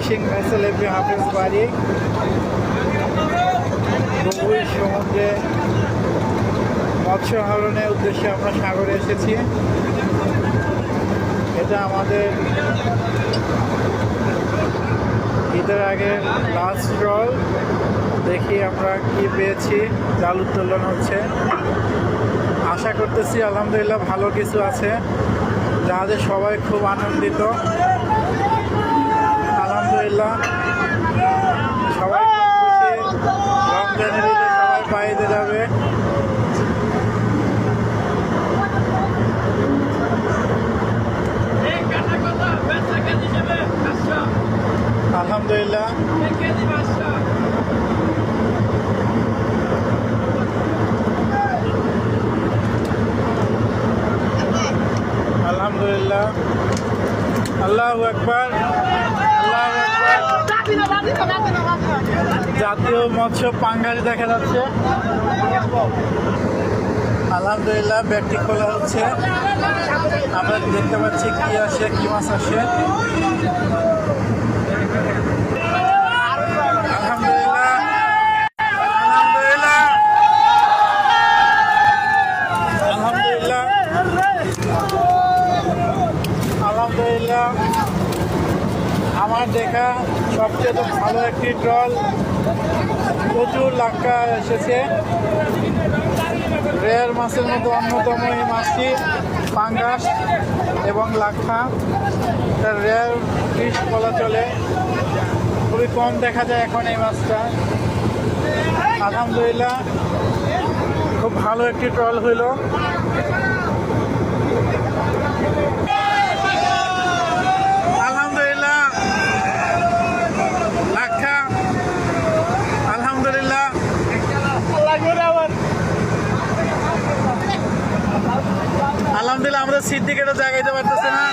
Fishing vessel FB হাফেজ বাড়ি গভীর সমুদ্রে মৎস্য আহরণের উদ্দেশ্যে আমরা সাগরে এসেছি। এটা আমাদের ঈদের আগে লাস্ট ট্রল। দেখি আমরা কি পেয়েছি। জাল উত্তোলন হচ্ছে, আশা করতেছি আলহামদুলিল্লাহ ভালো কিছু আছে, যাদের সবাই খুব আনন্দিত। আলহামদুলিল্লাহ সবাই খুব খুশি, রমজানের ঈদে সবাই বাইরে যাবে। আলহামদুলিল্লাহ আলহামদুলিল্লাহ আল্লাহু আকবার আল্লাহু আকবার। জাতীয় মৎস্য পাঙ্গাস দেখা যাচ্ছে। আলহামদুলিল্লাহ ব্যাগটি খোলা হচ্ছে, আমরা দেখতে পাচ্ছি কি আসে, কি মাছ আসে। আলহামদুলিল্লাহ আলহামদুলিল্লাহ আলহামদুলিল্লাহ আলহামদুলিল্লাহ আমার দেখা সবচেয়ে ভালো একটি ট্রল। প্রচুর লাক্কা এসেছে। রেয়ার মাছের মতো অন্যতম এই মাছটি পাঙ্গাস এবং লাক্ষা। তার রেয়ার ফিশ বলা চলে, খুবই কম দেখা যায় এখন এই মাছটা। আলহামদুলিল্লাহ খুব ভালো একটি ট্রল হইল। আলহামদুলিল্লাহ লাক্ষা আলহামদুলিল্লাহ আলহামদুলিল্লাহ আমাদের সিদ্দিকেটা জাগাইতে পারতেছে না।